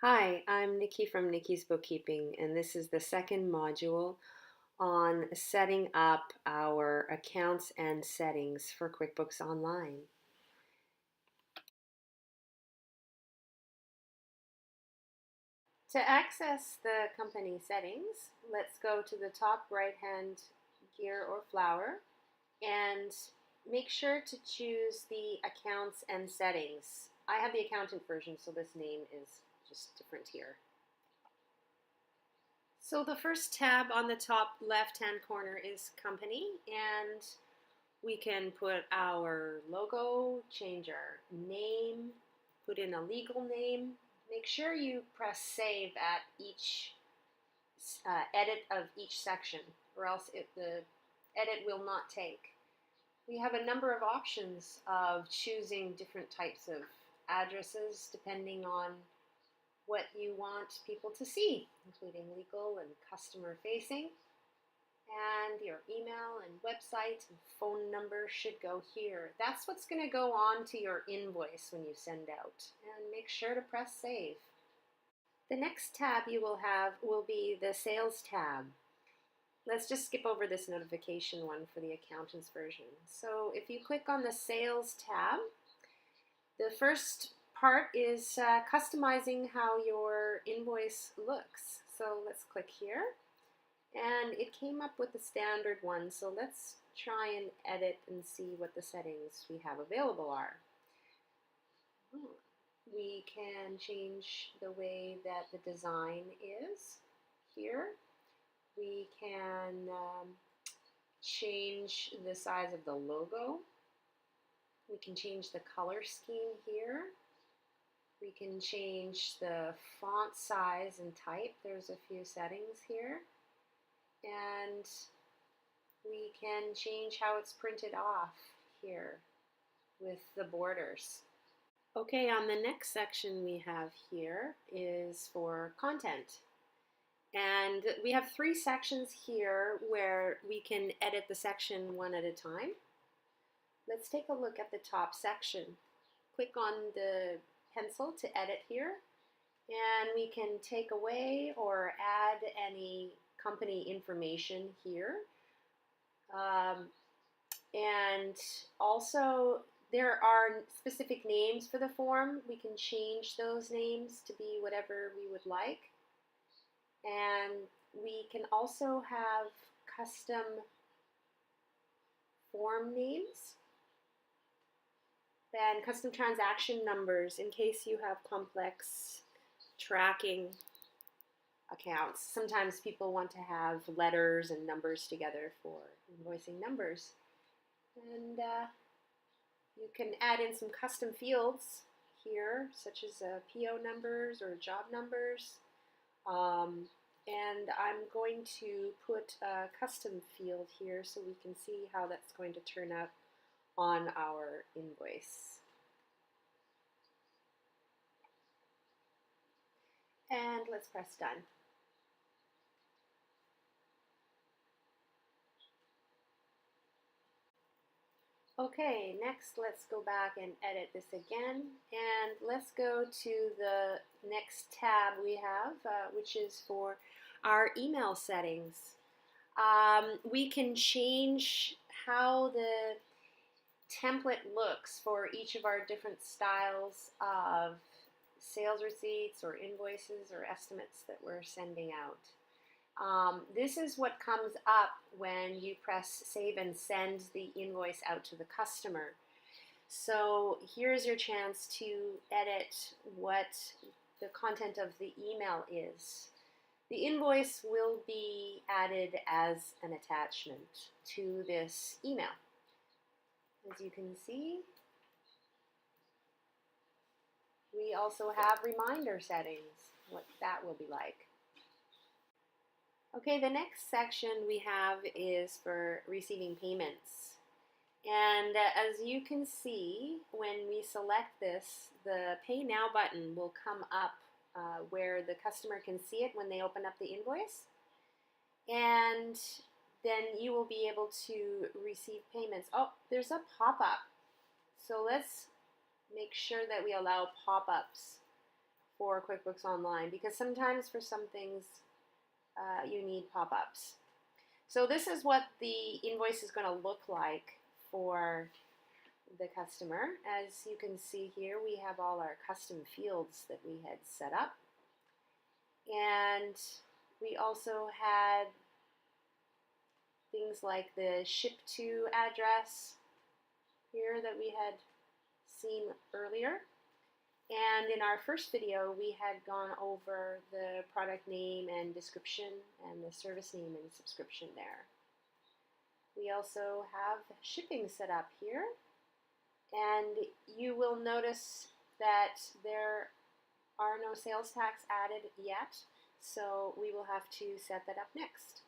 Hi, I'm Nikki from Nikki's Bookkeeping, and this is the second module on setting up our accounts and settings for QuickBooks Online. To access the company settings, let's go to the top right-hand gear or flower and make sure to choose the accounts and settings. I have the accountant version, so this name is just different here. So the first tab on the top left-hand corner is company, and we can put our logo, change our name, put in a legal name. Make sure you press save at each edit of each section, or else the edit will not take. We have a number of options of choosing different types of addresses depending on what you want people to see, including legal and customer facing. And your email and website and phone number should go here. That's what's going to go on to your invoice when you send out. And make sure to press save. The next tab you will have will be the sales tab. Let's just skip over this notification one for the accountant's version. So if you click on the sales tab, the first part is customizing how your invoice looks. So let's click here. And it came up with the standard one, so let's try and edit and see what the settings we have available are. We can change the way that the design is here. We can change the size of the logo. We can change the color scheme here. We can change the font size and type. There's a few settings here. And we can change how it's printed off here with the borders. Okay, on the next section we have here is for content. And we have three sections here where we can edit the section one at a time. Let's take a look at the top section. Click on the pencil to edit here, and we can take away or add any company information here. And also there are specific names for the form. We can change those names to be whatever we would like. And we can also have custom form names and custom transaction numbers in case you have complex tracking accounts. Sometimes people want to have letters and numbers together for invoicing numbers. And you can add in some custom fields here, such as PO numbers or job numbers. And I'm going to put a custom field here so we can see how that's going to turn out on our invoice. And let's press done. Okay, next let's go back and edit this again, and let's go to the next tab we have, which is for our email settings. We can change how the template looks for each of our different styles of sales receipts or invoices or estimates that we're sending out. This is what comes up when you press save and send the invoice out to the customer. So here's your chance to edit what the content of the email is. The invoice will be added as an attachment to this email. As you can see, we also have reminder settings, what that will be like. Okay, the next section we have is for receiving payments. And as you can see, when we select this, the Pay Now button will come up where the customer can see it when they open up the invoice. And then you will be able to receive payments. Oh, there's a pop-up. So let's make sure that we allow pop-ups for QuickBooks Online, because sometimes for some things you need pop-ups. So this is what the invoice is going to look like for the customer. As you can see here, we have all our custom fields that we had set up. And we also had things like the ship to address here that we had seen earlier. And in our first video, we had gone over the product name and description and the service name and subscription there. We also have shipping set up here. And you will notice that there are no sales tax added yet, so we will have to set that up next.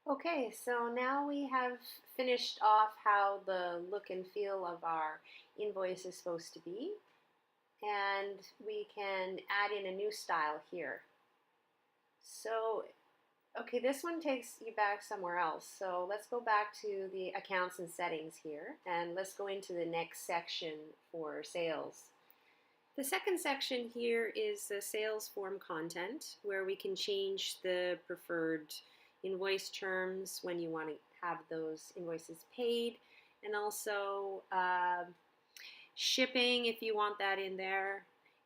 Okay, so now we have finished off how the look and feel of our invoice is supposed to be, and we can add in a new style here. So, okay, this one takes you back somewhere else, so let's go back to the accounts and settings here, and let's go into the next section for sales. The second section here is the sales form content, where we can change the preferred invoice terms when you want to have those invoices paid, and also shipping if you want that in there,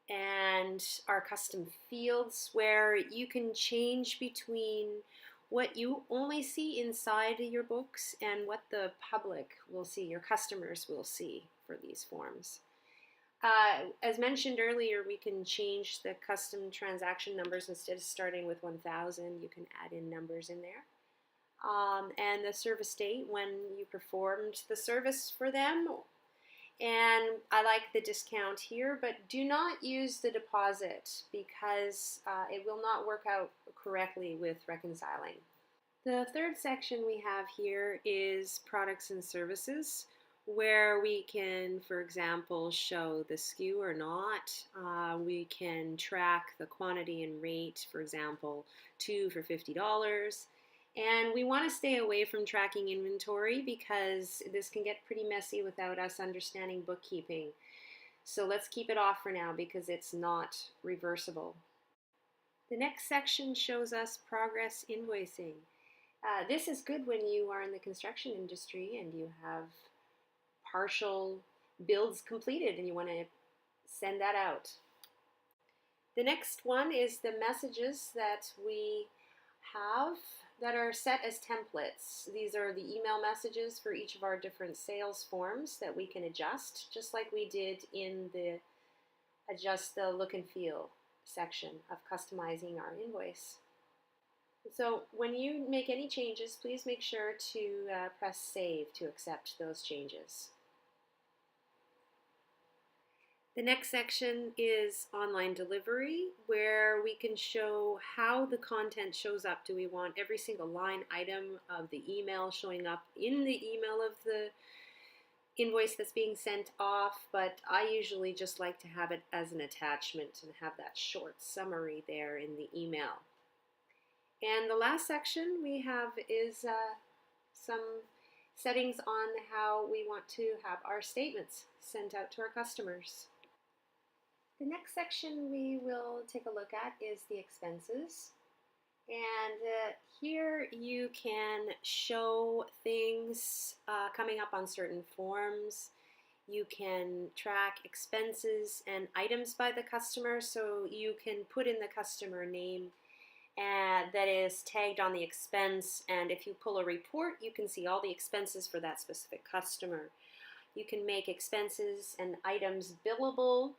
and our custom fields where you can change between what you only see inside your books and what the public will see, your customers will see for these forms. As mentioned earlier, we can change the custom transaction numbers. Instead of starting with 1000, you can add in numbers in there. And the service date when you performed the service for them. And I like the discount here, but do not use the deposit because it will not work out correctly with reconciling. The third section we have here is products and services, where we can, for example, show the SKU or not. We can track the quantity and rate, for example, 2 for $50. And we want to stay away from tracking inventory because this can get pretty messy without us understanding bookkeeping. So let's keep it off for now because it's not reversible. The next section shows us progress invoicing. This is good when you are in the construction industry and you have partial builds completed and you want to send that out. The next one is the messages that we have that are set as templates. These are the email messages for each of our different sales forms that we can adjust, just like we did in the adjust the look and feel section of customizing our invoice. So when you make any changes, please make sure to press save to accept those changes. The next section is online delivery, where we can show how the content shows up. Do we want every single line item of the email showing up in the email of the invoice that's being sent off? But I usually just like to have it as an attachment and have that short summary there in the email. And the last section we have is some settings on how we want to have our statements sent out to our customers. The next section we will take a look at is the expenses. And here you can show things coming up on certain forms. You can track expenses and items by the customer, so you can put in the customer name that is tagged on the expense, and if you pull a report, you can see all the expenses for that specific customer. You can make expenses and items billable.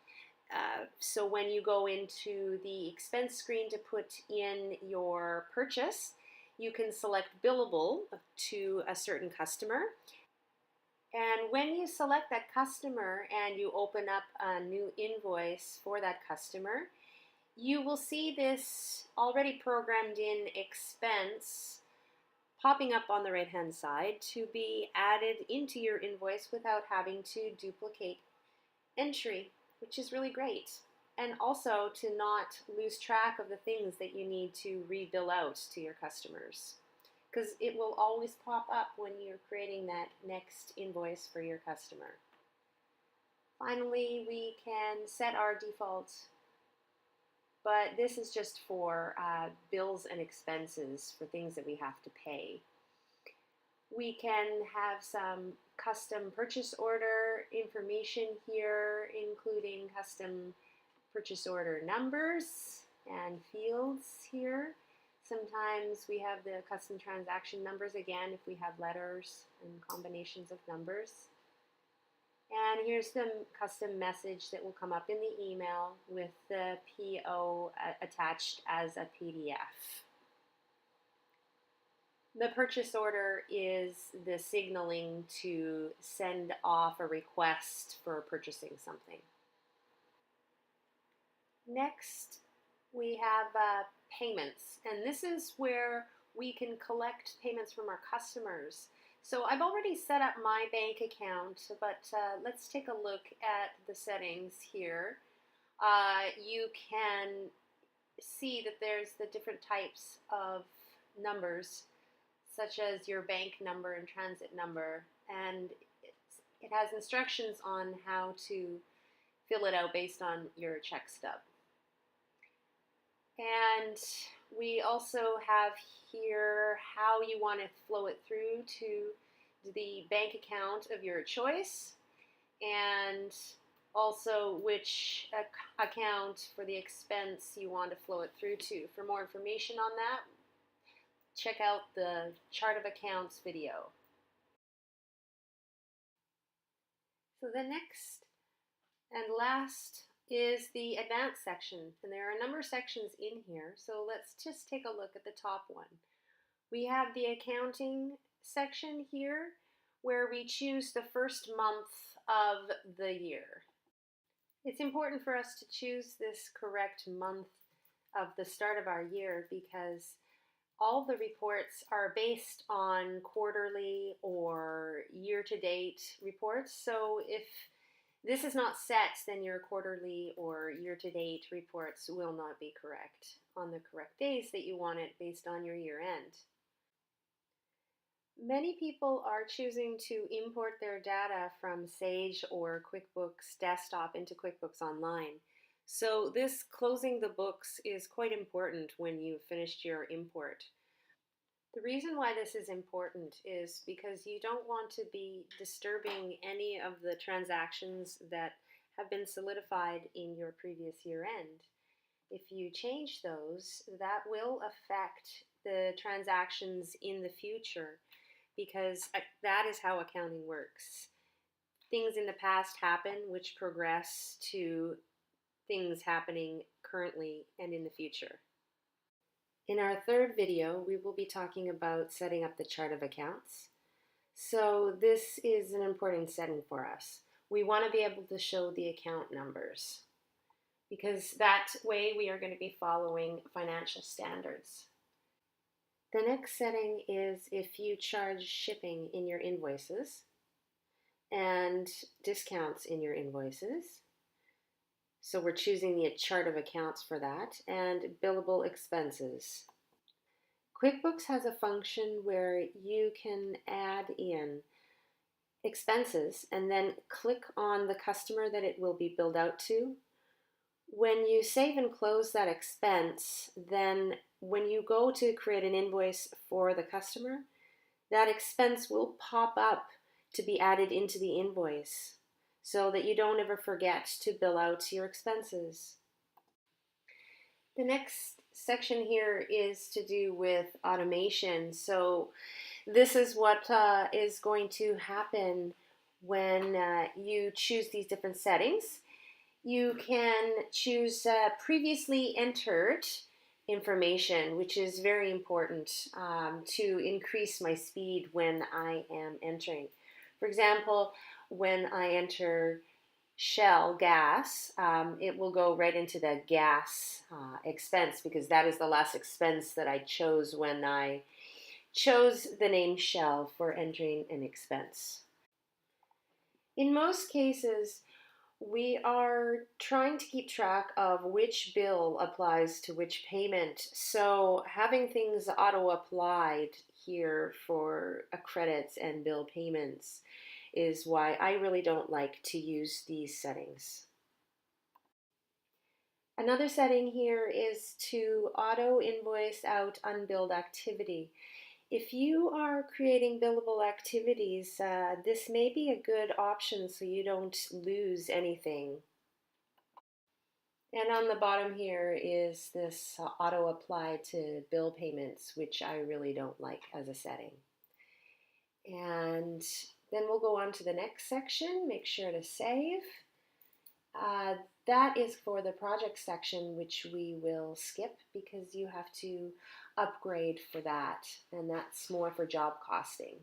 So when you go into the expense screen to put in your purchase, you can select billable to a certain customer. And when you select that customer and you open up a new invoice for that customer, you will see this already programmed in expense popping up on the right hand side to be added into your invoice without having to duplicate entry, which is really great. And also to not lose track of the things that you need to rebill out to your customers, because it will always pop up when you're creating that next invoice for your customer. Finally, we can and set our default, but this is just for bills and expenses for things that we have to pay. We can have some custom purchase order information here, including custom purchase order numbers and fields here. Sometimes we have the custom transaction numbers again if we have letters and combinations of numbers. And here's the custom message that will come up in the email with the PO attached as a PDF. The purchase order is the signaling to send off a request for purchasing something. Next, we have payments, and this is where we can collect payments from our customers. So I've already set up my bank account, but let's take a look at the settings here. You can see that there's the different types of numbers, such as your bank number and transit number, and it has instructions on how to fill it out based on your check stub. And we also have here how you want to flow it through to the bank account of your choice, and also which account for the expense you want to flow it through to. For more information on that, check out the chart of accounts video. So the next and last is the advanced section, and there are a number of sections in here, so let's just take a look at the top one. We have the accounting section here where we choose the first month of the year. It's important for us to choose this correct month of the start of our year because all the reports are based on quarterly or year-to-date reports. So if this is not set, then your quarterly or year-to-date reports will not be correct on the correct days that you want it based on your year end. Many people are choosing to import their data from Sage or QuickBooks Desktop into QuickBooks Online. So this closing the books is quite important when you've finished your import. The reason why this is important is because you don't want to be disturbing any of the transactions that have been solidified in your previous year end. If you change those, that will affect the transactions in the future because that is how accounting works. Things in the past happen which progress to things happening currently and in the future. In our third video, we will be talking about setting up the chart of accounts. So this is an important setting for us. We want to be able to show the account numbers because that way we are going to be following financial standards. The next setting is if you charge shipping in your invoices and discounts in your invoices. So we're choosing the chart of accounts for that, and billable expenses. QuickBooks has a function where you can add in expenses and then click on the customer that it will be billed out to. When you save and close that expense, then when you go to create an invoice for the customer, that expense will pop up to be added into the invoice so that you don't ever forget to bill out your expenses. The next section here is to do with automation. So this is what is going to happen when you choose these different settings. You can choose previously entered information, which is very important to increase my speed when I am entering. For example, when I enter Shell gas, it will go right into the gas expense because that is the last expense that I chose when I chose the name Shell for entering an expense. In most cases, we are trying to keep track of which bill applies to which payment. So having things auto-applied here for credits and bill payments is why I really don't like to use these settings. Another setting here is to auto invoice out unbilled activity. If you are creating billable activities, this may be a good option so you don't lose anything. And on the bottom here is this auto apply to bill payments, which I really don't like as a setting. And then we'll go on to the next section. Make sure to save. Uh, that is for the project section, which we will skip because you have to upgrade for that, and that's more for job costing.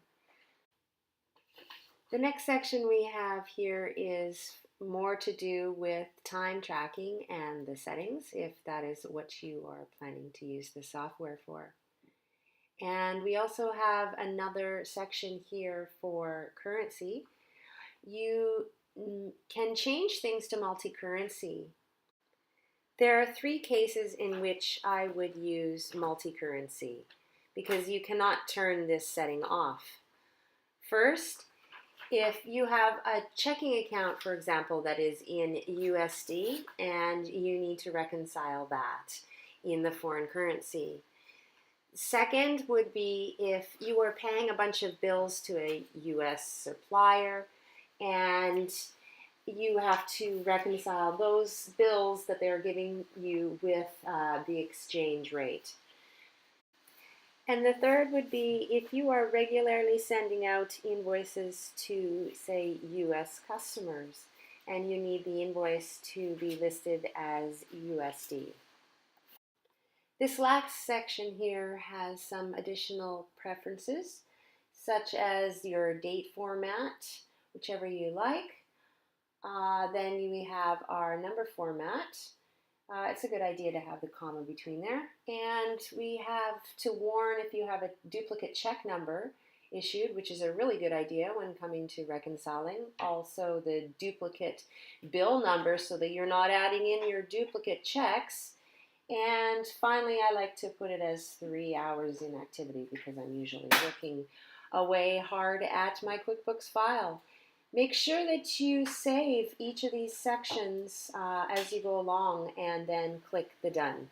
The next section we have here is more to do with time tracking and the settings, if that is what you are planning to use the software for. And we also have another section here for currency. You can change things to multi-currency. There are 3 cases in which I would use multi-currency because you cannot turn this setting off. First, if you have a checking account, for example, that is in USD and you need to reconcile that in the foreign currency. Second would be if you are paying a bunch of bills to a US supplier and you have to reconcile those bills that they're giving you with the exchange rate. And the third would be if you are regularly sending out invoices to, say, US customers, and you need the invoice to be listed as USD. This last section here has some additional preferences, such as your date format, whichever you like. Then we have our number format. It's a good idea to have the comma between there. And we have to warn if you have a duplicate check number issued, which is a really good idea when coming to reconciling. Also the duplicate bill number so that you're not adding in your duplicate checks. And finally, I like to put it as 3 hours in activity because I'm usually working away hard at my QuickBooks file. Make sure that you save each of these sections as you go along and then click the Done.